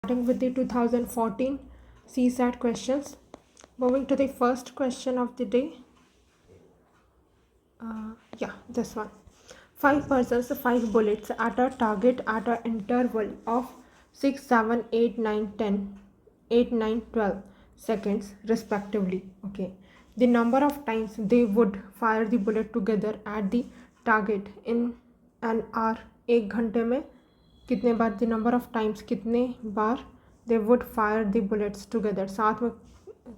Starting with the 2014 CSAT questions. Moving to the first question of the day. This one. 5 persons, 5 bullets at a target at an interval of 6, 7, 8, 9, 10, 8, 9, 12 seconds respectively. Okay. The number of times they would fire the bullet together at the target in an hour. एक घंटे में कितने बार, the number of times कितने बार they would fire the bullets together, साथ में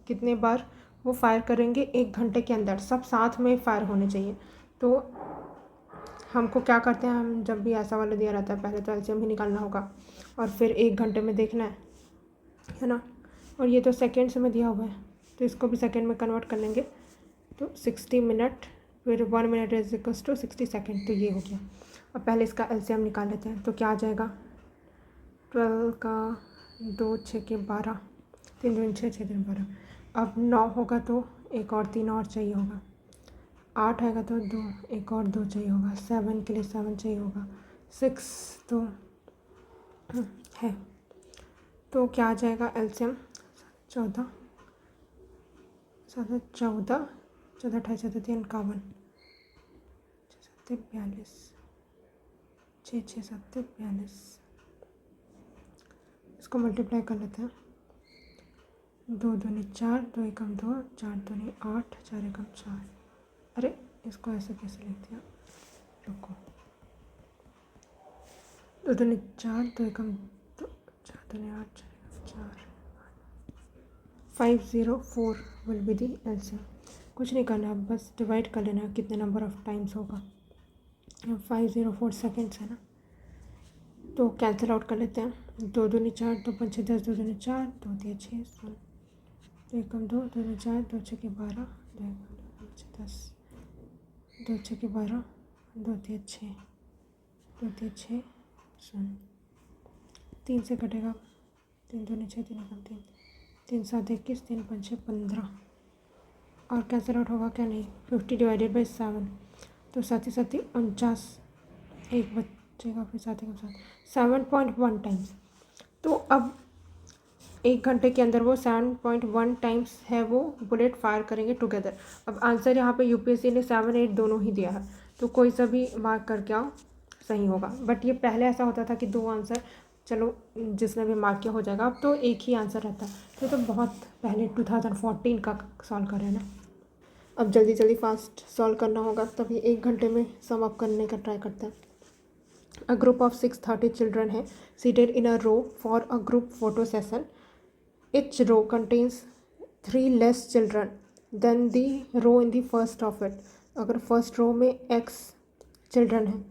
कितने बार वो फायर करेंगे एक घंटे के अंदर, सब साथ में फायर होने चाहिए। तो हमको क्या करते हैं, हम जब भी ऐसा वाला दिया रहता है पहले तो एलसीएम ही निकालना होगा और फिर एक घंटे में देखना है ना। और ये तो सेकेंड्स में दिया हुआ है तो इसको भी सेकेंड में कन्वर्ट कर लेंगे तो 60 मिनट, फिर 1 minute is equals to 60 second. तो ये हो गया। अब पहले इसका एलसीएम निकाल लेते हैं। तो क्या आ जाएगा, 12 का 2 6 के 12, 3 दूनी 6 6 दूनी 12। अब 9 होगा तो एक और 3 और चाहिए होगा। 8 आएगा तो 2, एक और 2 चाहिए होगा। 7 के लिए 7 चाहिए होगा। 6 तो है, तो क्या आ जाएगा एलसीएम 14 14 14 28 37 51 42 6 6 7 42। इसको मल्टीप्लाई कर लेते हैं। 2 दूनी 4, 2 एकम 2, 4 दूनी 8, 4 एकम 4। अरे इसको ऐसे कैसे लिख दिया, रुको। 2 दूनी 4, 2 एकम 2, 4 दूनी 8, 4 एकम 4। 504 विल बी दी एलसीएम। कुछ नहीं करना, बस डिवाइड कर लेना कितने नंबर ऑफ टाइम्स होगा। 504 सेकेंड्स है ना, तो कैंसिल आउट कर लेते हैं। 2 दूनी 4, 2 5 10, 2 दूनी 4, 2 3 6 16, 2 एकम 2, 2 दूनी 4, 2 6 के 12, 2 एकम 2 10, 2 6 के 12, 2 3 6, 2 3 6 16, 3 से कटेगा 3 दूनी 6, 3 एकम 3, 3 7 21, 3 5 6 15 और कैंसिल आउट होगा क्या, नहीं। 50 डिवाइडेड बाई 7 तो 7 7 49, एक बचेगा, फिर 7 एकम 7, 7.1 टाइम्स। तो अब एक घंटे के अंदर वो 7.1 टाइम्स है वो बुलेट फायर करेंगे टुगेदर। अब आंसर यहाँ पे यूपीएससी ने 7 8 दोनों ही दिया है, तो कोई सा भी मार्क करके आओ सही होगा। बट ये पहले ऐसा होता था कि 2 आंसर, चलो जिसने भी मार्क किया हो जाएगा। अब तो एक ही आंसर रहता है। तो बहुत पहले 2014 का सॉल्व कर रहे हैं ना। अब जल्दी जल्दी फास्ट सॉल्व करना होगा, तभी एक घंटे में सम अप करने का ट्राई करते हैं। A group of 630 children है seated in a row for a group photo session. Each row contains 3 less children than the row in the first of it. अगर फर्स्ट रो में x children है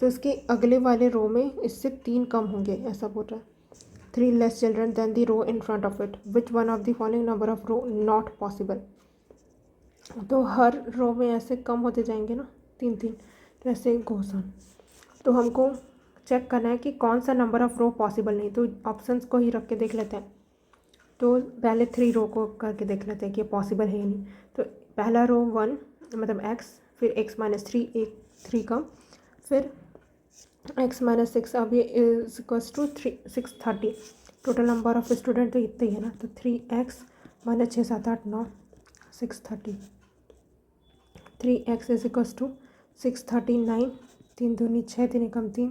तो इसके अगले वाले रो में इससे 3 कम होंगे, ऐसा बोल रहा है। 3 less children than the row in front of it. Which one of the following number of row not possible? तो हर रो में ऐसे कम होते जाएंगे ना, 3 3, तो ऐसे गोस ऑन। तो हमको चेक करना है कि कौन सा नंबर ऑफ़ रो पॉसिबल नहीं, तो ऑप्शंस को ही रख के देख लेते हैं। तो पहले 3 रो को करके देख लेते हैं कि पॉसिबल है या नहीं। तो पहला रो 1 मतलब x, फिर x माइनस 3, एक 3 का, फिर x माइनस 6, अब ये is equals to 630। Total number of student तो इतना ही है ना, तो 3x minus 6 7 8 9 630। 3x is equals to 639, 3 दूनी 6, 3 एकम 3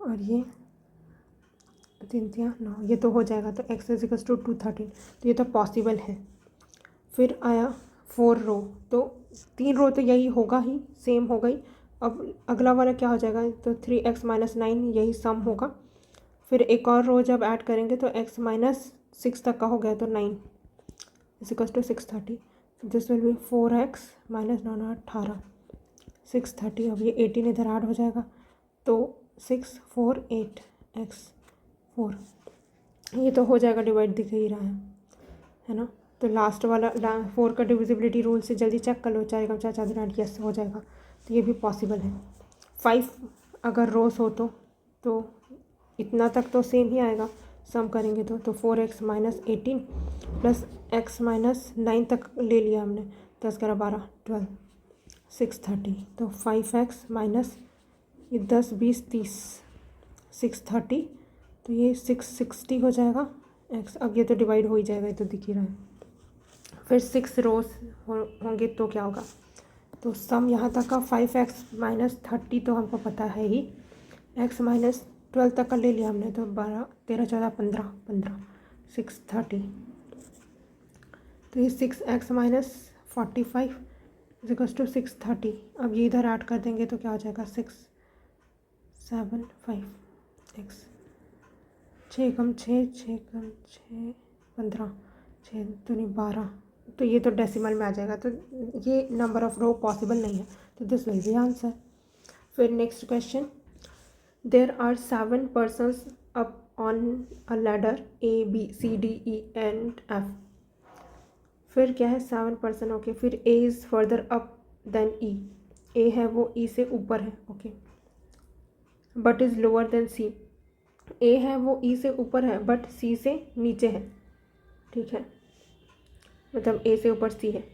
और ये 3 3 9, ये तो हो जाएगा। तो x इज इक्वल्स टू 213, तो ये तो पॉसिबल है। फिर आया 4 रो, तो 3 रो तो यही होगा ही, सेम हो गई। अब अगला वाला क्या हो जाएगा, तो 3x माइनस 9 यही सम होगा। फिर एक और रो जब ऐड करेंगे तो x माइनस 6 तक का हो गया, तो 9 is equals to 630। This will be 4x minus 9 9 18 630। अब ये 18 इधर ऐड हो जाएगा तो 6 4 8 x 4, ये तो हो जाएगा, डिवाइड दिख ही रहा है ना। तो लास्ट वाला 4 का डिविजिबिलिटी रूल से जल्दी चेक कर लो, 4 एकम 4 4 8, यस हो जाएगा। तो ये भी पॉसिबल है। 5 अगर रोज हो तो इतना तक तो सेम ही आएगा, सम करेंगे तो 4x minus 18 plus x minus 9 तक ले लिया हमने, 10 11 12 12 630। तो 5x माइनस ये 10 20 30 630 तो ये 660 हो जाएगा x। अब ये तो डिवाइड हो ही जाएगा, ये तो दिख ही रहा है। फिर 6 रोज होंगे तो क्या होगा, तो सम यहाँ तक का 5x माइनस 30 तो हमको पता है ही, x माइनस 12 तक का ले लिया हमने, तो 12 13 14 15 15 630। तो ये 6x माइनस 45 इक्वल्स टू 630। अब ये इधर ऐड कर देंगे तो क्या हो जाएगा 675x। 6 कम 6 6 कम 6 15 6 दूनी 12। तो ये तो डेसिमल में आ जाएगा, तो ये नंबर ऑफ रो पॉसिबल नहीं है, तो दिस विल बी आंसर। फिर next question, there are 7 persons up on a ladder ABCDE and F। फिर क्या है 7 पर्सन, ओके। फिर A is further up than E, A है वो E से ऊपर है, ओके, but is lower than C। A है वो E से ऊपर है बट C से नीचे है, ठीक है, मतलब A से ऊपर C है।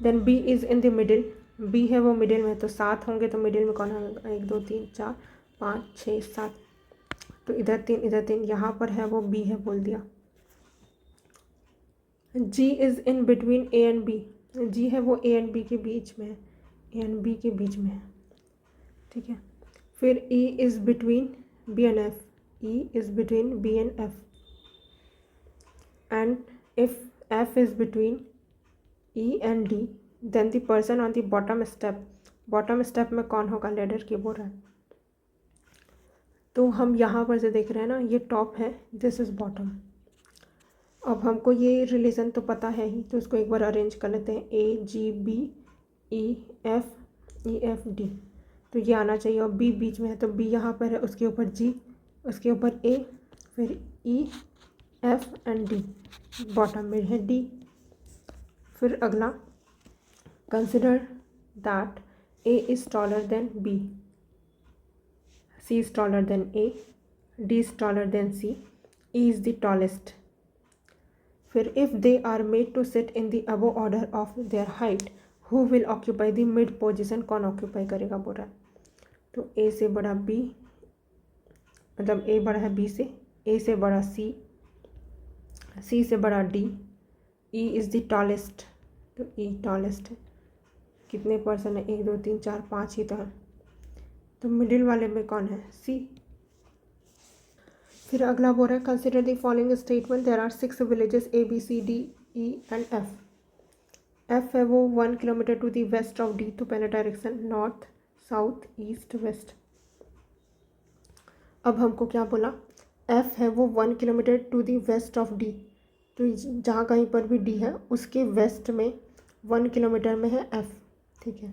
Then B is in the middle, B है वो मिडिल में, तो 7 होंगे तो मिडिल में कौन होगा, 1 2 3 4 5 6 7, तो इधर 3 इधर 3, यहाँ पर है वो B है बोल दिया। G is in between A and B, G है वो A एंड B के बीच में है, A एंड B के बीच में है, ठीक है। फिर E is between B and F, E is between B and F, and if F is between E and D, then the person on the bottom step में कौन होगा, लेडर की बोल रहा है। तो हम यहाँ पर से देख रहे हैं ना, ये टॉप है, दिस इज़ बॉटम। अब हमको ये रिलेशन तो पता है ही, तो इसको एक बार अरेंज कर लेते हैं, AGBEFEFD, तो ये आना चाहिए, और B बीच में है तो B यहाँ पर है, उसके ऊपर G, उसके ऊपर A, फिर EF एंड D, बॉटम में है D। फिर अगला, consider that A is taller than B, C is taller than A, D is taller than C, E is the tallest. फिर if they are made to sit in the above order of their height, who will occupy the mid position, कौन occupy करेगा बोल रहा है। तो A से बड़ा B, मतलब A बड़ा है B से, A से बड़ा C, C से बड़ा D, E is the tallest, तो E टॉलेस्ट है। कितने पर्सन है, 1 2 3 4 5 ही तो है, तो मिडिल वाले में कौन है, C। फिर अगला बोल रहा है, consider the following statement, there are 6 villages ABCDE and F। F है वो 1 kilometre to the west of D, तो पहले direction north south east west. अब हमको क्या बोला, F है वो 1 kilometre to the west of D, तो जहाँ कहीं पर भी D है उसके वेस्ट में 1 किलोमीटर में है F, ठीक है।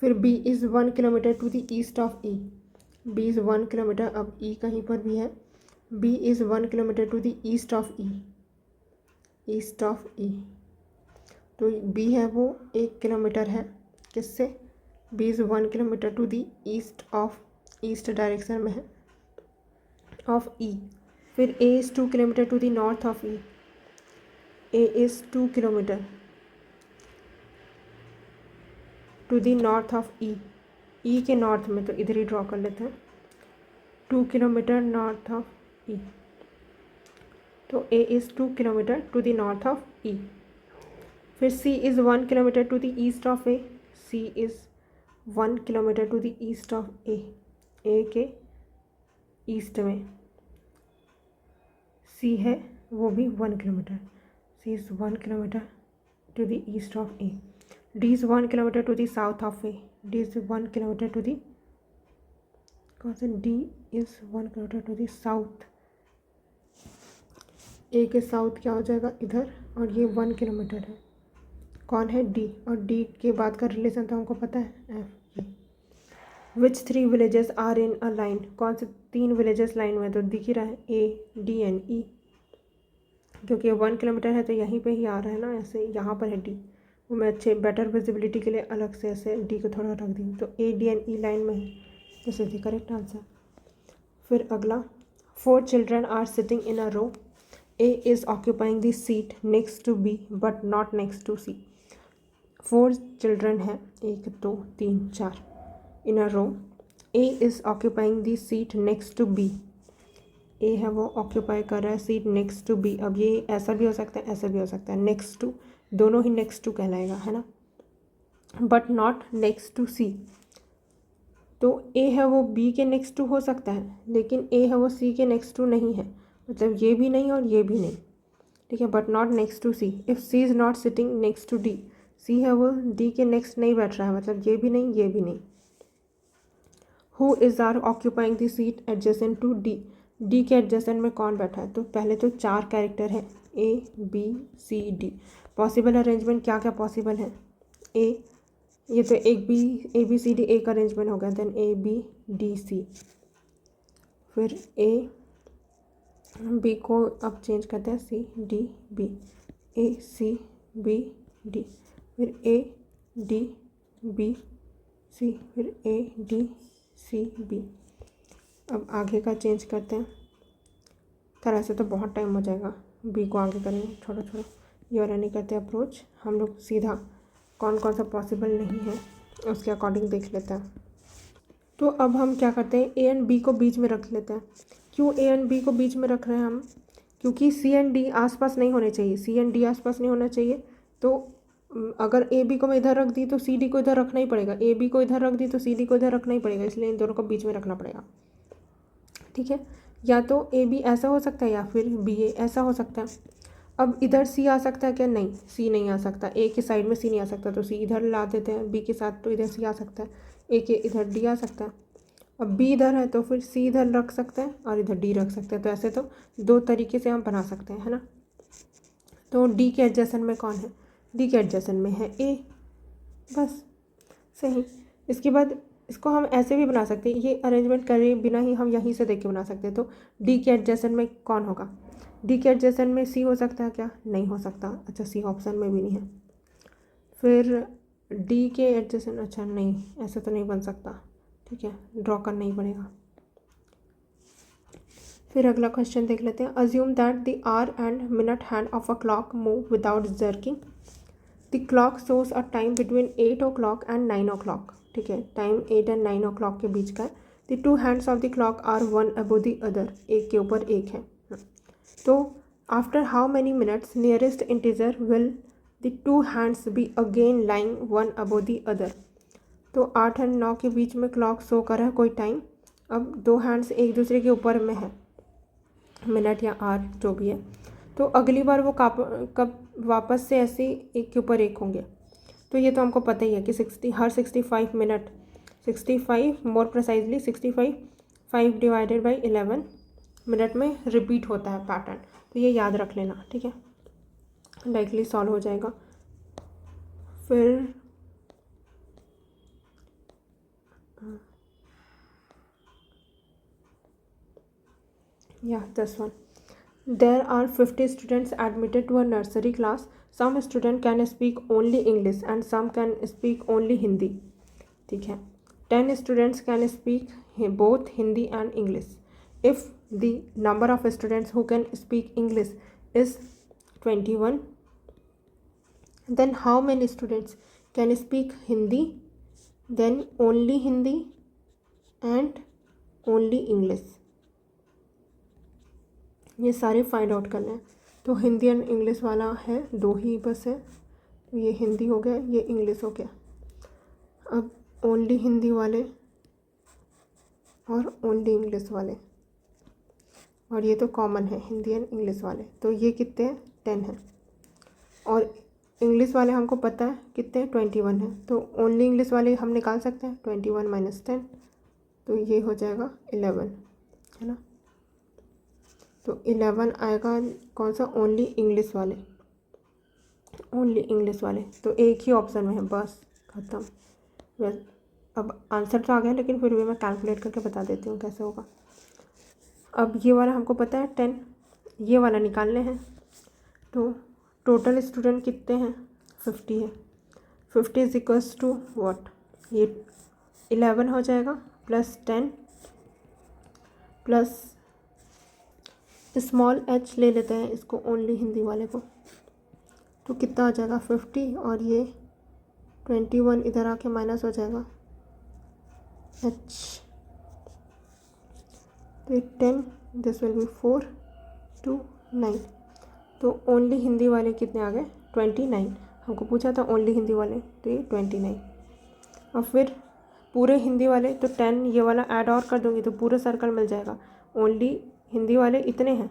फिर B is 1 kilometre to the east of E, B is 1 kilometre, अब E कहीं पर भी है, B is 1 kilometre to the east of E, east of E, तो B है वो 1 किलोमीटर है किससे, B is 1 kilometre to the east of, east direction में है ऑफ E। फिर A is 2 kilometre to the north of E, A is 2 kilometre to the north of E, E के north में, तो इधर ही ड्रॉ कर लेते हैं, 2 किलोमीटर नॉर्थ ऑफ E, तो A is 2 kilometre to the north of E। फिर C is 1 kilometre to the east of A, C is 1 kilometre to the east of A, A के ईस्ट में C है वो भी 1 kilometre, C is 1 kilometre to the east of A। D is 1 kilometre to the south of A, D is 1 kilometre to the, कौन सा, D is 1 kilometre to the south, A के south क्या हो जाएगा इधर, और ये 1 किलोमीटर है, कौन है D, और D के बाद का रिलेशन तो हमको पता है F। Which 3 villages are in a line, कौन से 3 विलेजेस लाइन में, तो दिख ही रहा है A D एंड E, क्योंकि 1 किलोमीटर है तो यहीं पे ही आ रहा है ना, ऐसे यहाँ पर है D, वो मैं अच्छे बेटर विजिबिलिटी के लिए अलग से ऐसे D को थोड़ा रख दी, तो A D एंड E लाइन में है, this is the correct answer. फिर अगला, 4 children are sitting in a row, A is occupying the seat next to B but not next to C. 4 children हैं, 1 2 3 4 in a row. A is occupying the seat next to B. ए है वो occupy कर रहा है seat next to be. अब ये ऐसा भी हो सकता है, ऐसा भी हो सकता है, नेक्स्ट टू, दोनों ही नेक्स्ट टू कहलाएगा, है ना, बट नॉट नेक्स्ट टू सी। तो ए है वो बी के नेक्स्ट टू हो सकता है, लेकिन ए है वो सी के नेक्स्ट टू नहीं है, मतलब ये भी नहीं और ये भी नहीं, ठीक है, but not next to C. If C is not sitting next to D, C है वो डी के नेक्स्ट नहीं बैठ रहा है, मतलब ये भी नहीं, ये भी नहीं। Who is are occupying the seat adjacent to D, D के एडजेसेंट में कौन बैठा है? तो पहले तो 4 कैरेक्टर है, A B C D. Possible arrangement क्या क्या पॉसिबल है? ए, ये तो एक B, A B C D एक अरेंजमेंट हो गया, then A B D C, फिर ए बी को अब चेंज करते हैं C D B, A C B D, फिर ए डी बी सी, फिर ए डी सी बी। अब आगे का चेंज करते हैं, तरह से तो बहुत टाइम हो जाएगा, बी को आगे करेंगे, छोड़ो छोड़ो, ये वाला नहीं करते अप्रोच, हम लोग सीधा कौन कौन सा पॉसिबल नहीं है उसके अकॉर्डिंग देख लेते हैं। तो अब हम क्या करते हैं, ए एंड बी को बीच में रख लेते हैं। क्यों ए एंड बी को बीच में रख रहे हैं हम? क्योंकि सी एंड डी आसपास नहीं होने चाहिए, सी एंड डी आसपास नहीं होना चाहिए। तो अगर ए बी को मैं इधर रख दी तो सी डी को इधर रखना ही पड़ेगा, ए बी को इधर रख दी तो सी डी को इधर रखना ही पड़ेगा, इसलिए इन दोनों को बीच में रखना पड़ेगा, ठीक है। या तो ए बी ऐसा हो सकता है या फिर बी ए ऐसा हो सकता है। अब इधर सी आ सकता है क्या? नहीं, सी नहीं आ सकता, ए के साइड में सी नहीं आ सकता, तो सी इधर ला देते हैं बी के साथ, तो इधर सी आ सकता है, ए के इधर डी आ सकता है। अब बी इधर है तो फिर सी इधर रख सकते हैं और इधर डी रख सकते हैं, तो ऐसे तो 2 तरीके से हम बना सकते हैं, है ना। तो डी के एडजेसेंट में कौन है? डी के एडजेसेंट में है ए, बस सही। इसके बाद इसको हम ऐसे भी बना सकते हैं, ये अरेंजमेंट करे बिना ही हम यहीं से देख के बना सकते हैं। तो डी के एडजेसेंट में कौन होगा? डी के एडजेसेंट में सी हो सकता है क्या? नहीं हो सकता, अच्छा सी ऑप्शन में भी नहीं है। फिर डी के एडजेसेंट, अच्छा नहीं, ऐसा तो नहीं बन सकता, ठीक है, ड्रॉ करना ही पड़ेगा। फिर अगला क्वेश्चन देख लेते हैं। Assume that the hour and minute hand of a clock move without jerking. The clock shows a time between 8 o'clock and 9 o'clock, ठीक है, टाइम 8 and 9 o'clock के बीच का है। The 2 hands of the clock are one above the other, एक के ऊपर एक है। तो after how many minutes nearest integer will the 2 hands be again lying one above the other. तो 8 और 9 के बीच में क्लॉक शो कर रहा है कोई टाइम, अब 2 हैंड्स एक दूसरे के ऊपर में है, मिनट या आवर जो भी है, तो अगली बार वो कब वापस से ऐसे एक के ऊपर एक होंगे। तो ये तो हमको पता ही है कि 65 minute, 65 more precisely 65 5 divided by 11 minute में रिपीट होता है पैटर्न, तो ये याद रख लेना, ठीक है, डायरेक्टली सॉल्व हो जाएगा। फिर this one. There are 50 students admitted to a nursery class. Some student can speak only English and some can speak only Hindi, ठीक है। 10 students can speak both Hindi and English. If the number of students who can speak English is 21, then how many students can speak Hindi, then only Hindi and only English? ये सारे find out करना है। तो Hindi and English वाला है, 2 ही बस है, तो ये हिंदी हो गया, ये इंग्लिश हो गया। अब ओनली हिंदी वाले और ओनली इंग्लिश वाले, और ये तो कॉमन है हिंदी एंड इंग्लिश वाले, तो ये कितने हैं? 10 हैं। और इंग्लिश वाले हमको पता है कितने, 21 है, तो ओनली इंग्लिश वाले हम निकाल सकते हैं 21 - 10, तो ये हो जाएगा 11, है ना। तो 11 आएगा कौन सा? ओनली इंग्लिश वाले, ओनली इंग्लिश वाले, तो एक ही ऑप्शन में है, बस ख़त्म। बस अब आंसर तो आ गया, लेकिन फिर भी मैं कैलकुलेट करके बता देती हूँ कैसे होगा। अब ये वाला हमको पता है 10, ये वाला निकालने हैं। तो टोटल स्टूडेंट कितने हैं? 50 है। 50 इज इक्वल्स टू व्हाट? ये 11 हो जाएगा प्लस 10 प्लस स्मॉल h ले लेते हैं इसको, ओनली हिंदी वाले को, तो कितना आ जाएगा? 50, और ये 21 इधर आके माइनस हो जाएगा h, तो 10 दिस विल बी 4 2 9। तो ओनली हिंदी वाले कितने आ गए 29। हमको पूछा था ओनली हिंदी वाले, तो ये 29। और फिर पूरे हिंदी वाले तो 10 ये वाला ऐड और कर दूँगी तो पूरा सर्कल मिल जाएगा। ओनली हिंदी वाले इतने हैं,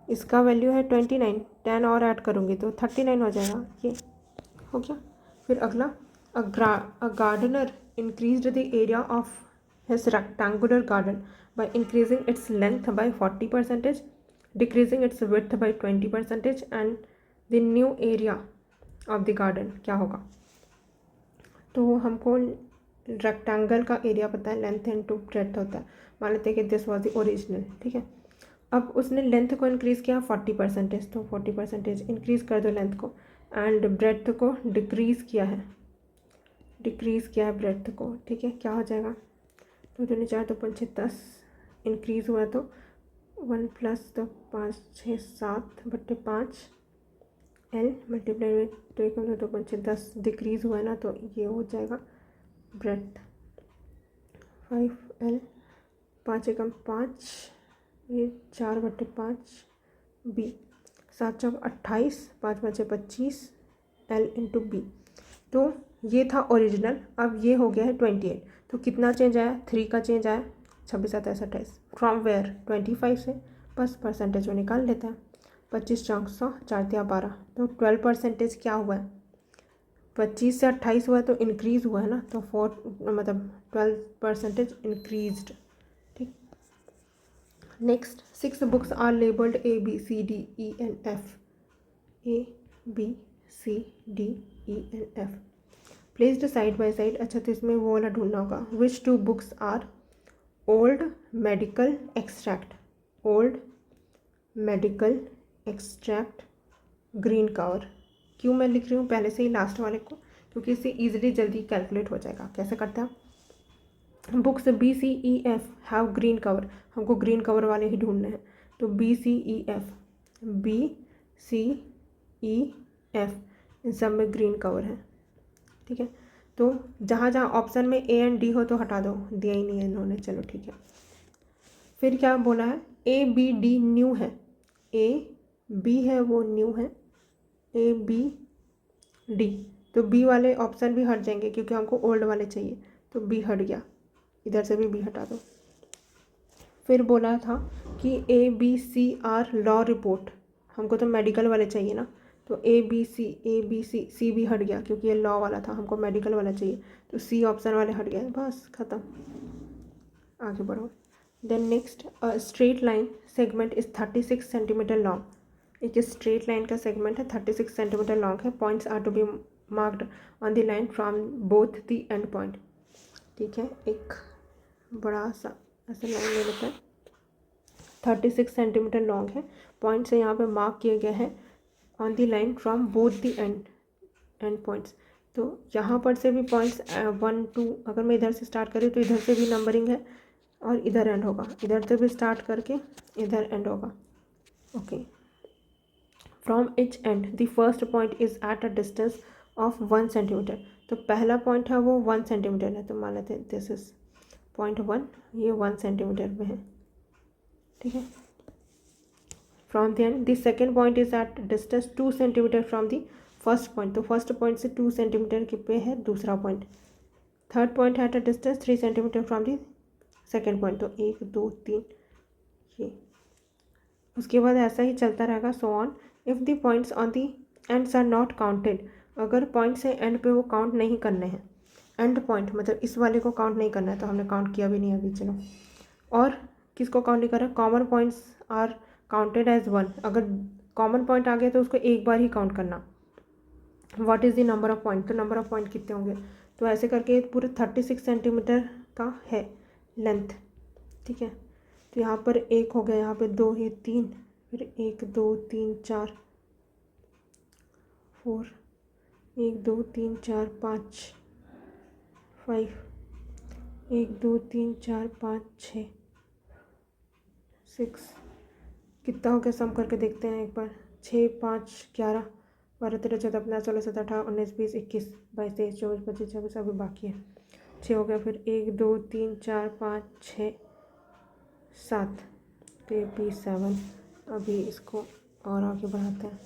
इसका वैल्यू है 29, 10 और ऐड करूँगी तो 39 हो जाएगा। ये हो गया। फिर अगला, a gardener increased the area of his rectangular garden by increasing its length by 40%, decreasing its width by 20% and the new area of the garden क्या होगा। तो हमको रेक्टेंगल का एरिया पता है, लेंथ इनटू ब्रेड्थ होता है। मान लेते हैं कि दिस वाज द ओरिजिनल, ठीक है। अब उसने लेंथ को इंक्रीज़ किया 40%, तो 40% इंक्रीज़ कर दो लेंथ को, एंड ब्रेड्थ को डिक्रीज़ किया है ब्रेड्थ को, ठीक है। क्या हो जाएगा, तो 2 4 2 5 6 10 इंक्रीज़ हुआ तो 1 प्लस तो 5 6 7/5 L मल्टीप्लाई में 2 1 2 5 6 10 डिक्रीज़ हुआ है ना, तो ये हो जाएगा ब्रेड्थ 5L 5 एकम 5, ये 4/5 B 7 चौक 28 5 5 25 L इंटू बी। तो ये था ओरिजिनल, अब ये हो गया है 28। तो कितना चेंज आया, 3 का चेंज आया, 26 27 28 फ्रॉम वेयर 25 से, बस परसेंटेज में निकाल लेते हैं। 25 चौक 100 4 तिया 12, तो 12% क्या हुआ है, 25 से 28 हुआ है तो इंक्रीज़ हुआ है ना, तो 12% इंक्रीज्ड, ठीक। Next 6 books are labelled A B C D E and F, A B C D E and F placed side by side. अच्छा, तो इसमें वो वाला ढूंढना होगा, which 2 books are old medical extract green cover. क्यों मैं लिख रही हूँ पहले से ही लास्ट वाले को, क्योंकि इससे ईजिली जल्दी कैलकुलेट हो जाएगा। कैसे करते हैं, books BCEF have green cover, हमको ग्रीन कवर वाले ही ढूंढने हैं। तो BCEF इन सब में ग्रीन कवर है, ठीक है। तो जहाँ जहाँ ऑप्शन में A and D हो तो हटा दो, दिया ही नहीं है इन्होंने, चलो ठीक है। फिर क्या बोला है, ABD न्यू है, AB है वो न्यू है, ABD, तो B वाले ऑप्शन भी हट जाएंगे क्योंकि हमको ओल्ड वाले चाहिए, तो B हट गया, इधर से भी B हटा दो। फिर बोला था कि ABCR लॉ रिपोर्ट, हमको तो मेडिकल वाले चाहिए ना, तो ABC भी हट गया क्योंकि ये लॉ वाला था, हमको मेडिकल वाला चाहिए, तो C ऑप्शन वाले हट गए, बस ख़त्म, आगे बढ़ो। Then next, straight line segment is 36 centimetre long. एक स्ट्रेट लाइन का सेगमेंट है 36 सेंटीमीटर लॉन्ग है। Points are to be marked on the line from both the end point, ठीक है। एक बड़ा सा ऐसा लाइन ले लेते हैं, 36 सेंटीमीटर लॉन्ग है, पॉइंट से यहाँ पे मार्क किए गए हैं on the line from both the and points. तो यहाँ पर से भी पॉइंट्स 1 2, अगर मैं इधर से स्टार्ट करूँ तो इधर से भी नंबरिंग है और इधर एंड होगा, इधर से भी स्टार्ट करके इधर एंड होगा, okay. From each and the first point is at a distance of 1 centimetre. तो पहला पॉइंट है वो 1 सेंटीमीटर है, तो मान लेते हैं दिस इज पॉइंट 1, ये 1 सेंटीमीटर में है, ठीक है। From the end the second point is at distance 2 centimetre from the first point, तो फर्स्ट पॉइंट से 2 सेंटीमीटर के पे है दूसरा पॉइंट। थर्ड पॉइंट है at a distance 3 centimetre from the second point, तो 1 2 3 ये, उसके बाद ऐसा ही चलता रहेगा, so on. If the points on the ends are not counted, अगर पॉइंट से एंड पे वो काउंट नहीं करने हैं, एंड पॉइंट मतलब इस वाले को काउंट नहीं करना है, तो हमने काउंट किया भी नहीं अभी, चलो। और किसको काउंट नहीं कर रहा, common points are counted as 1, अगर कॉमन पॉइंट आ गया तो उसको एक बार ही काउंट करना। What is the number of point, तो नंबर ऑफ पॉइंट कितने होंगे, तो ऐसे करके पूरे 36 सेंटीमीटर का है लेंथ, ठीक है। तो यहाँ पर 1 हो गया, यहाँ पे 2, ये 3, फिर 1 2 3 4 4, 1 2 3 4 5 5, 1 2 3 4 5 6 6, कितना हो गया, सम करके देखते हैं एक बार, 6 5 11 12 13 14 15 16 17 18 19 20 21 22 23 24 25 26, अभी बाकी है, 6 हो गया, फिर 1 2 3 4 5 6 7 तो ये P7। अभी इसको और आगे बढ़ाते हैं।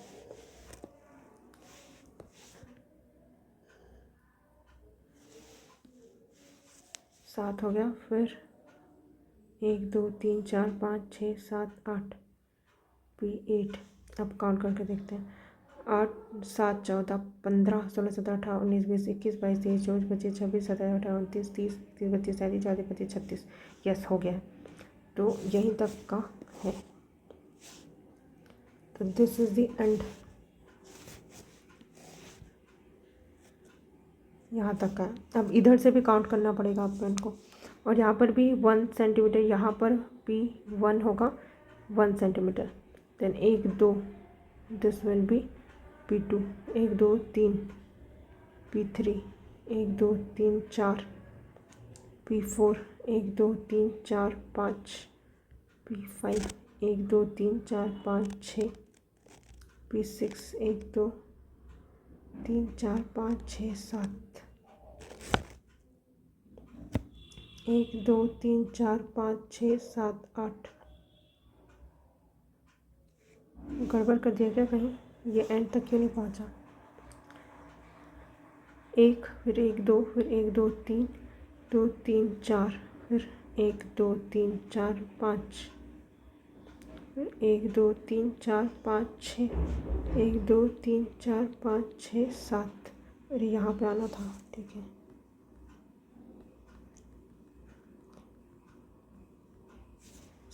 सात हो गया, फिर 1 2 3 4 5 6 7 8 P8। अब काउंट करके देखते हैं। 8 7 14 15 16 17 18 19 20 21 22 23 24 25 26 27 28 29 30 31 32 33 34 35 36। यस, हो गया है। तो यहीं तक का है। तो दिस इज़ द एंड, यहाँ तक का है। अब इधर से भी काउंट करना पड़ेगा आपको इनको। और यहाँ पर भी 1 सेंटीमीटर, यहाँ पर P1 होगा 1 centimetre. Then 1 2, this will be P2। 1 2 3 P3। 1 2 3 4 P4। 1 2 3 4 5 P5। 1 2 3 4 5 6 P6। 1 2 3 4 5 6 7। 1 2 3 4 5 6 7 8। गड़बड़ कर दिया क्या कहीं? ये एंड तक क्यों नहीं पहुंचा? 1, फिर 1 2, फिर 1 2 3 2 3 4, फिर 1 2 3 4 5, फिर 1 2 3 4 5 6, 1 2 3 4 5 6 7। अरे यहाँ पे आना था, ठीक है।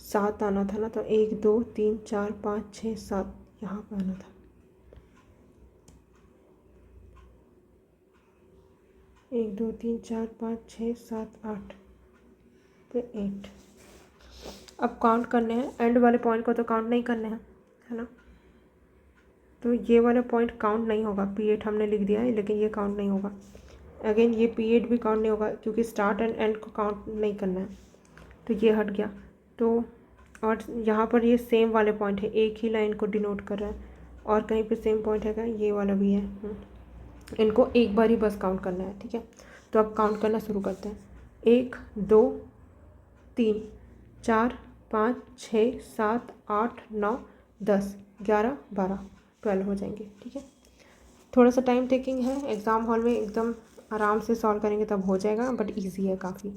सात आना था ना, तो 1 2 3 4 5 6 7 यहाँ पे आना था। 1 2 3 4 5 6 7 8 पे 8। अब काउंट करने हैं, एंड वाले पॉइंट को तो काउंट नहीं करने हैं, है ना। तो ये वाला पॉइंट काउंट नहीं होगा। P8 हमने लिख दिया है, लेकिन ये काउंट नहीं होगा। अगेन ये P8 भी काउंट नहीं होगा, क्योंकि स्टार्ट एंड एंड को काउंट नहीं करना है। तो ये हट गया। तो और यहाँ पर ये सेम वाले पॉइंट है, एक ही लाइन को डिनोट कर रहा है। और कहीं पे सेम पॉइंट है क्या? ये वाला भी है। इनको एक बार ही बस काउंट करना है, ठीक है। तो अब काउंट करना शुरू करते हैं। 1 2 3 4 5 6 7 8 9 10 11 12 12 हो जाएंगे, ठीक है। थोड़ा सा टाइम टेकिंग है, एग्ज़ाम हॉल में एकदम आराम से सॉल्व करेंगे तब हो जाएगा, बट ईजी है काफ़ी।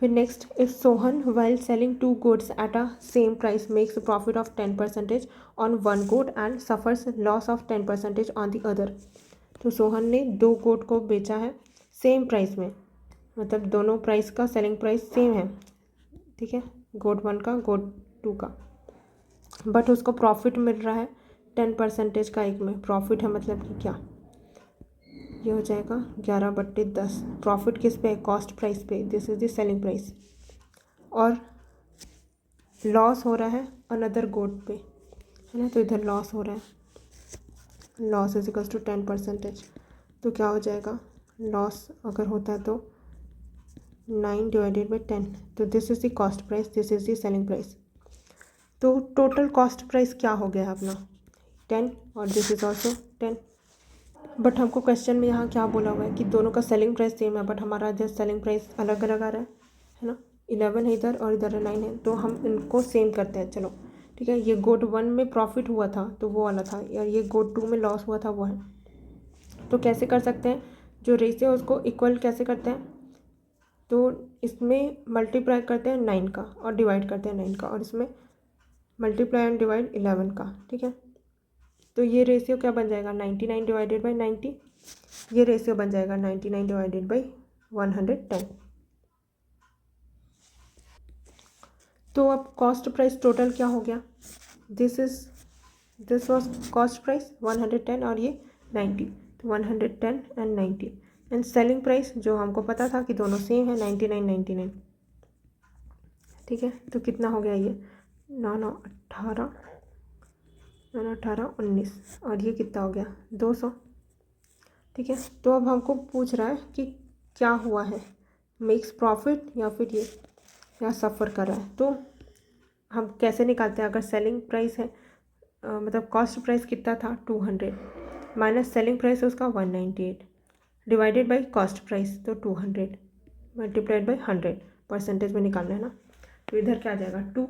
फिर next, if Sohan while selling 2 goods at a same price makes profit of 10% on 1 good and suffers loss of 10% on the other. तो सोहन ने 2 गुड को बेचा है सेम प्राइस में, मतलब दोनों प्राइस का सेलिंग प्राइस सेम है, ठीक है। गुड 1 का, गुड 2 का, बट उसको प्रॉफिट मिल रहा है 10% का एक में। प्रॉफिट है मतलब कि क्या, ये हो जाएगा 11/10। प्रॉफिट किस पे है? कॉस्ट प्राइस पे। This is the selling price. और लॉस हो रहा है अनदर गुड पे, है ना। तो इधर लॉस हो रहा है, लॉस इज इक्वल्स टू 10%। तो क्या हो जाएगा? लॉस अगर होता है तो 9/10। तो this is the cost price, this is the selling price. तो टोटल कॉस्ट प्राइस क्या हो गया अपना? 10, और दिस इज़ ऑल्सो 10। बट हमको क्वेश्चन में यहाँ क्या बोला हुआ है कि दोनों का सेलिंग प्राइस सेम है, बट हमारा जो सेलिंग प्राइस अलग अलग आ रहा है ना। 11 है इधर और इधर 9 है, तो हम इनको सेम करते हैं। चलो ठीक है। ये गुड 1 में प्रॉफिट हुआ था तो वो वाला था, और ये गुड 2 में लॉस हुआ था वो है। तो कैसे कर सकते हैं? जो रेशियो उसको इक्वल कैसे करते हैं? तो इसमें मल्टीप्लाई करते हैं 9 का और डिवाइड करते हैं 9 का, और इसमें मल्टीप्लाई एंड डिवाइड 11 का, ठीक है। तो ये रेशियो क्या बन जाएगा? 99/90। ये रेशियो बन जाएगा 99/110। तो अब कॉस्ट प्राइस टोटल क्या हो गया? दिस वॉज कॉस्ट प्राइस 110 और ये 90, तो 110 एंड 90। एंड सेलिंग प्राइस जो हमको पता था कि दोनों सेम है, 99/99, ठीक है। तो कितना हो गया ये? 9 9 18, 9 18 19, और ये कितना हो गया? 200, ठीक है। तो अब हमको पूछ रहा है कि क्या हुआ है, मेक्स प्रॉफिट या फिर ये या सफ़र कर रहा है। तो हम कैसे निकालते हैं? अगर सेलिंग प्राइस है मतलब कॉस्ट प्राइस कितना था? 200 माइनस सेलिंग प्राइस है उसका 198 डिवाइडेड बाय कॉस्ट प्राइस, तो 200 मल्टीप्लाइड बाय 100 परसेंटेज में निकालना है ना। तो इधर क्या आ जाएगा? 2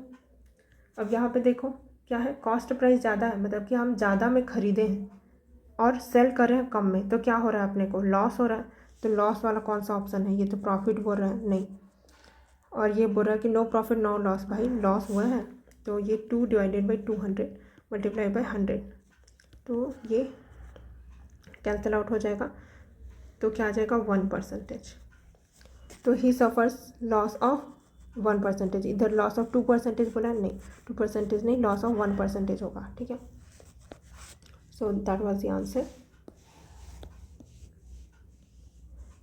अब यहाँ पे देखो क्या है, कॉस्ट प्राइस ज़्यादा है, मतलब कि हम ज़्यादा में ख़रीदे हैं और सेल कर रहे हैं कम में, तो क्या हो रहा है, अपने को लॉस हो रहा है। तो लॉस वाला कौन सा ऑप्शन है, ये तो प्रॉफिट बोल रहा है नहीं, और ये बोल रहा है कि नो प्रॉफिट नो लॉस। भाई लॉस हुआ है, तो ये 2 डिवाइडेड बाई 200 मल्टीप्लाई बाई 100, तो ये कैंसिल आउट हो जाएगा। तो क्या आ जाएगा 1%। तो ही सफ़र्स लॉस ऑफ 1%। इधर लॉस ऑफ 2% बोला है, नहीं 2% नहीं, लॉस ऑफ 1% होगा, ठीक है। So that was the answer.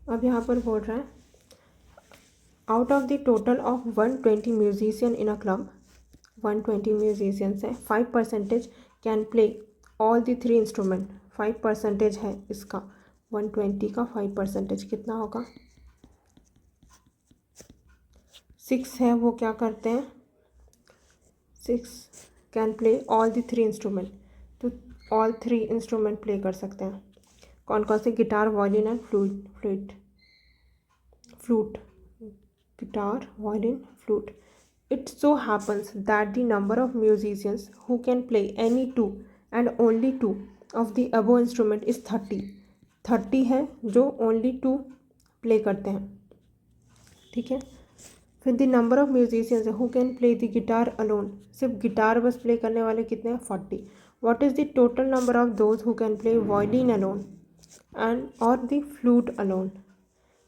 अब यहाँ पर बोल रहा है out of the total of 120 musician in a club, 120 musicians हैं, 5% can play all the 3 instrument. 5% है इसका, 120 का 5% कितना होगा, 6 है, वो क्या करते हैं, 6 can play all the 3 instrument, तो ऑल 3 इंस्ट्रूमेंट प्ले कर सकते हैं। कौन कौन से, guitar violin and flute, guitar violin flute. It so happens that the number of musicians who can play any 2 and only 2 of the above instrument is 30। 30 है जो only 2 play करते हैं, ठीक है। फिर the number of musicians who can play the guitar alone, सिर्फ guitar बस play करने वाले कितने हैं, 40। What is the total number of those who can play violin alone and और द फ्लूट अलोन।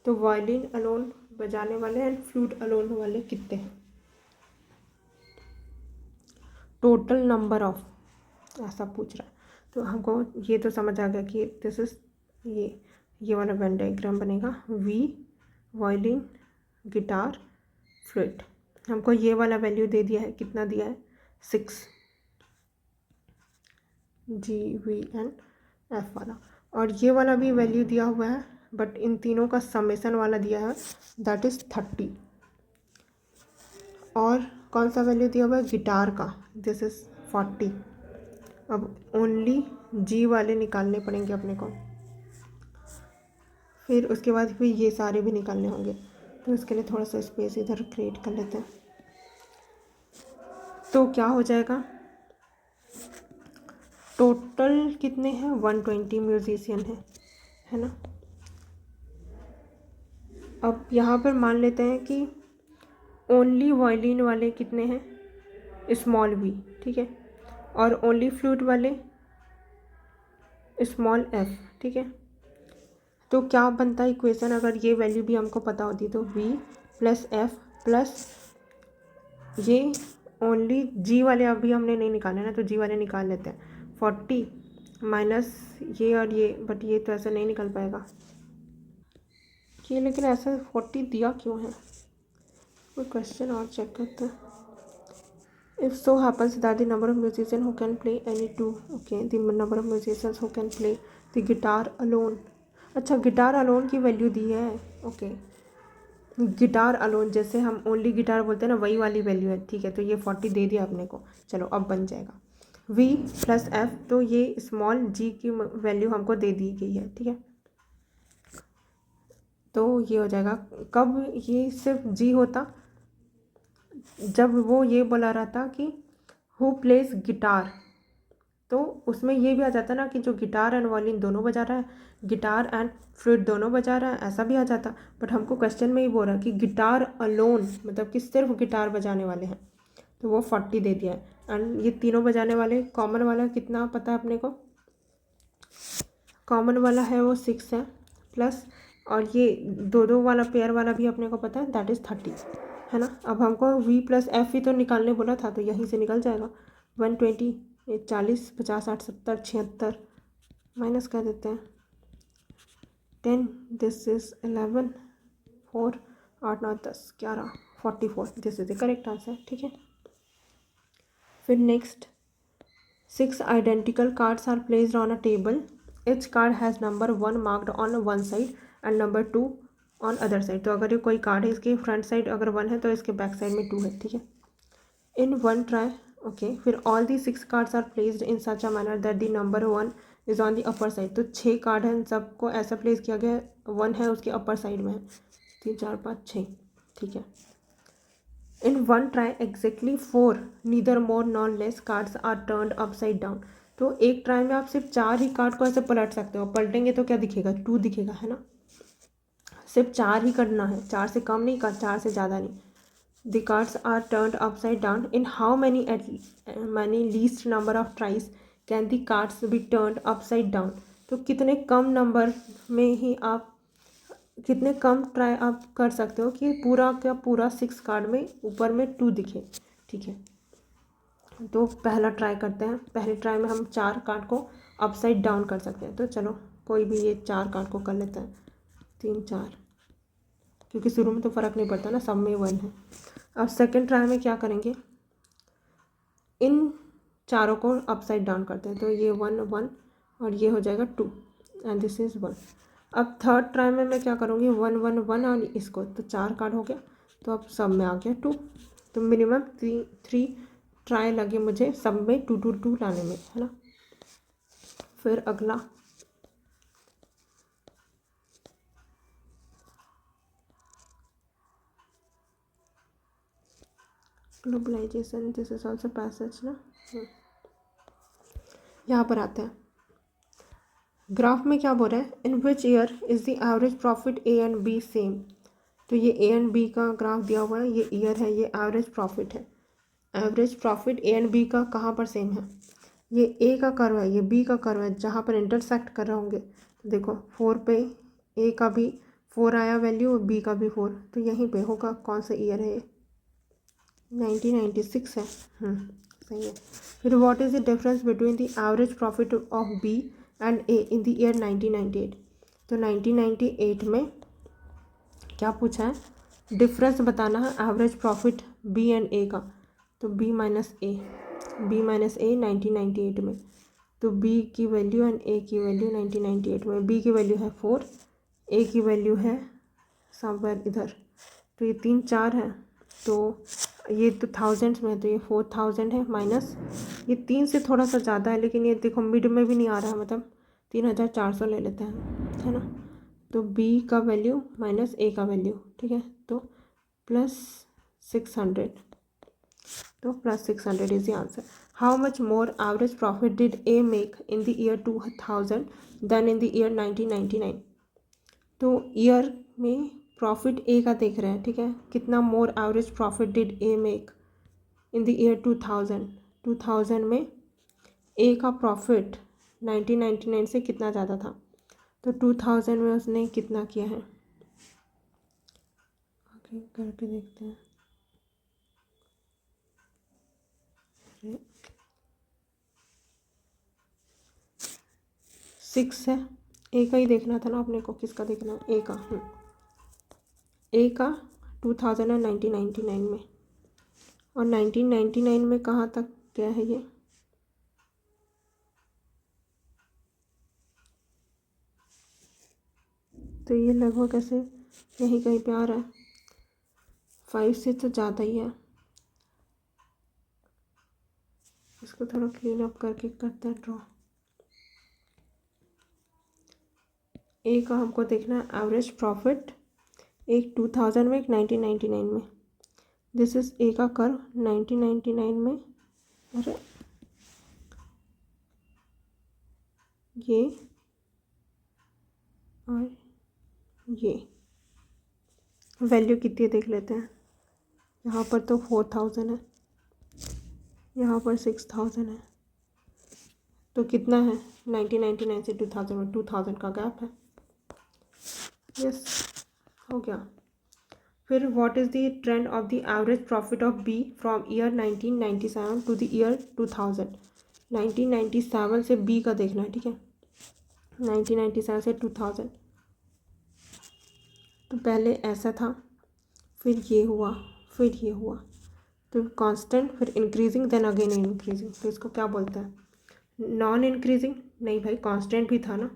तो वायलिन अलोन बजाने वाले एंड फ्लूट अलोन वाले कितने हैं, टोटल नंबर ऑफ, ऐसा पूछ रहा है। तो हमको ये तो समझ आ गया कि दिस इज ये वाला वेन डायग्राम बनेगा, वी वायलिन गिटार फ्लूट। हमको ये वाला वैल्यू दे दिया है, कितना दिया है, 6 जी वी एंड एफ वाला, और ये वाला भी वैल्यू दिया हुआ है, बट इन तीनों का समेसन वाला दिया है, दैट इज़ 30। और कौन सा वैल्यू दिया हुआ है, गिटार का, दिस इज़ 40। अब ओनली जी वाले निकालने पड़ेंगे अपने को, फिर उसके बाद फिर ये सारे भी निकालने होंगे, तो इसके लिए थोड़ा सा स्पेस इधर क्रिएट कर लेते हैं। तो क्या हो जाएगा, टोटल कितने हैं, 120 म्यूजिशियन है ना। अब यहाँ पर मान लेते हैं कि ओनली वायलिन वाले कितने हैं, स्मॉल वी, ठीक है, और ओनली फ्लूट वाले स्मॉल एफ, ठीक है। तो क्या बनता है इक्वेशन, अगर ये वैल्यू भी हमको पता होती, तो वी प्लस एफ प्लस ये ओनली जी वाले अभी हमने नहीं निकाले ना, तो जी वाले निकाल लेते हैं, 40 माइनस ये और ये, बट ये तो ऐसा नहीं निकल पाएगा ये, लेकिन ऐसा 40 दिया क्यों है, कोई क्वेश्चन और चेक करते हैं। If so happens that the number of musician who can play any 2, okay, the number of musicians who can play the guitar alone. अच्छा, गिटार अलोन की वैल्यू दी है, ओके, गिटार अलोन, जैसे हम only guitar बोलते हैं ना, वही वाली वैल्यू है, ठीक है। तो ये 40 दे दिया अपने को, चलो अब बन जाएगा v प्लस एफ, तो ये स्मॉल g की वैल्यू हमको दे दी गई है, ठीक है। तो ये हो जाएगा, कब ये सिर्फ g होता, जब वो ये बोला रहा था कि हु प्लेस गिटार, तो उसमें ये भी आ जाता ना कि जो गिटार एंड वायलिन दोनों बजा रहा है, गिटार एंड फ्लूट दोनों बजा रहा है, ऐसा भी आ जाता। बट हमको क्वेश्चन में ही बोल रहा है कि गिटार अलोन, मतलब कि सिर्फ गिटार बजाने वाले हैं, तो वो 40 दे दिया है। एंड ये तीनों बजाने वाले, कॉमन वाला कितना पता है अपने को, कॉमन वाला है वो 6 है, प्लस और ये दो वाला पेयर वाला भी अपने को पता है, दैट इज़ 30, है ना। अब हमको v प्लस एफ ही तो निकालने बोला था, तो यहीं से निकल जाएगा, 120, 40, 50, 60, 70, 76 माइनस कर देते हैं 10, this is 11, 4, 8, 9, 10, 11, 44, this is the correct answer, ठीक है। फिर next, 6 identical cards are placed on a table. Each card has number 1 marked on one side and number 2 on other side. तो अगर ये कोई कार्ड है, इसके फ्रंट साइड अगर 1 है तो इसके बैक साइड में 2 है, ठीक है। इन वन ट्राई, ओके, फिर all the 6 cards are placed in such a manner that the number 1 is on the upper side. तो 6 कार्ड हैं, इन सबको ऐसा प्लेस किया गया है, 1 है उसके अपर साइड में है, 3, 4, 5, 6, ठीक है। In one try exactly 4 neither more nor less cards are turned upside down. तो एक ट्राई में आप सिर्फ 4 ही कार्ड को ऐसे पलट सकते हो, पलटेंगे तो क्या दिखेगा, 2 दिखेगा, है ना। सिर्फ 4 ही करना है, 4 से कम नहीं, 4 से ज़्यादा नहीं। The cards are turned upside down in how many least number of tries can the cards be turned upside down. तो कितने कम नंबर में ही आप, कितने कम ट्राई आप कर सकते हो कि पूरा का पूरा 6 कार्ड में ऊपर में 2 दिखे, ठीक है। तो पहला ट्राई करते हैं। पहले ट्राई में हम 4 कार्ड को अपसाइड डाउन कर सकते हैं। तो चलो कोई भी ये 4 कार्ड को कर लेते हैं, 3 4, क्योंकि शुरू में तो फ़र्क नहीं पड़ता ना, सब में 1 है। अब सेकंड ट्राई में क्या करेंगे, इन चारों को अपसाइड डाउन करते हैं। तो ये 1 1 और ये हो जाएगा 2 एंड दिस इज़ 1। अब थर्ड ट्राई में मैं क्या करूँगी, 1 1 1 और इसको, तो 4 कार्ड हो गया, तो अब सब में आ गया 2। तो मिनिमम 3 ट्राई लगे मुझे सब में 2 2 2 लाने में, है ना। फिर अगला globalisation, this is also passage ना। यहाँ पर आते हैं, ग्राफ में क्या बोल रहा है, in which year is the average profit A and B same. तो ये ए एंड बी का ग्राफ दिया हुआ है, ये ईयर है, ये एवरेज प्रॉफिट है। Average profit A and B का कहाँ पर सेम है, ये ए का कर्व है, ये बी का कर्व है, जहाँ पर इंटरसेक्ट कर रहे होंगे। तो देखो 4 पे ए का भी 4 आया वैल्यू और बी का भी 4, तो यहीं पे होगा। कौन सा ईयर है ये, 1996 है, सही है। फिर what is the difference between the average profit of B and A in the year 1998। तो 1998 में क्या पूछा है, डिफरेंस बताना है एवरेज प्रॉफिट बी एंड ए का। तो बी माइनस ए 1998 में, तो बी की वैल्यू एंड ए की वैल्यू 1998 में। बी की वैल्यू है 4, ए की वैल्यू है समवेयर इधर, तो ये 3 4 है, तो ये तो थाउजेंड्स में है, तो ये 4000 है, माइनस ये 3 से थोड़ा सा ज़्यादा है, लेकिन ये देखो मिड में भी नहीं आ रहा है, मतलब 3400 ले लेते हैं, है ना। तो बी का वैल्यू माइनस ए का वैल्यू, ठीक है, तो +600, तो +600 is the answer. How much more average profit did A make in the year 2000 than in the year 1999। तो ईयर में प्रॉफिट ए का देख रहे हैं, ठीक है, कितना more average profit did A make in the year 2000 में ए का प्रॉफिट 1999 से कितना ज़्यादा था, तो 2000 में उसने कितना किया है, ओके करके देखते हैं। 6 है, ए का ही देखना था ना अपने को, किसका देखना है, ए का। ए का 2000 है 1999 में, और 1999 में कहाँ तक गया है ये, तो ये लगभग ऐसे यहीं कहीं पे आ रहा है, 5 से तो ज़्यादा ही है। इसको थोड़ा क्लीन अप करके करते हैं ड्रॉ। ए का हमको देखना है एवरेज प्रॉफिट, एक 2000 में, एक 1999 में। दिस इज ए का कर्व 1999 में, अरे ये और ये वैल्यू कितनी देख लेते हैं। यहाँ पर तो 4000 है, यहाँ पर 6000 है, तो कितना है 1999 से 2000 में, 2000 का गैप है। यस, हो गया। फिर what is the trend of the average profit of B from year 1997 to the year 2000। 1997 से बी का देखना है, ठीक है, 1997 से 2000। तो पहले ऐसा था, फिर ये हुआ, फिर ये हुआ, तो कांस्टेंट, फिर इंक्रीजिंग, देन अगेन इंक्रीजिंग। तो इसको क्या बोलते हैं, नॉन इंक्रीजिंग नहीं भाई, कांस्टेंट भी था ना,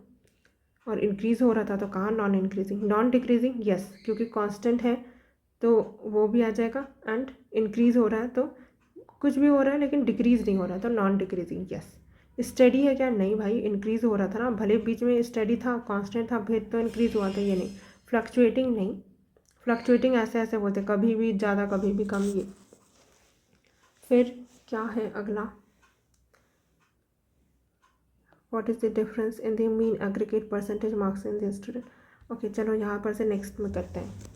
और इंक्रीज़ हो रहा था, तो कहाँ non increasing, non decreasing, yes, क्योंकि कांस्टेंट है तो वो भी आ जाएगा, एंड इंक्रीज़ हो रहा है तो कुछ भी हो रहा है लेकिन डिक्रीज़ नहीं हो रहा है, तो नॉन डिक्रीजिंग, यस। स्टडी है क्या, नहीं भाई, इंक्रीज़ हो रहा था ना, भले बीच में स्टडी था, कांस्टेंट था, फिर तो इंक्रीज़ हुआ था, ये नहीं, फ्लक्चुएटिंग नहीं, फ्लक्चुएटिंग ऐसे ऐसे बोलते, कभी भी ज़्यादा कभी भी कम। ये फिर क्या है अगला, what is the difference in the mean aggregate percentage marks in the student. Okay चलो यहाँ पर से नेक्स्ट में करते हैं।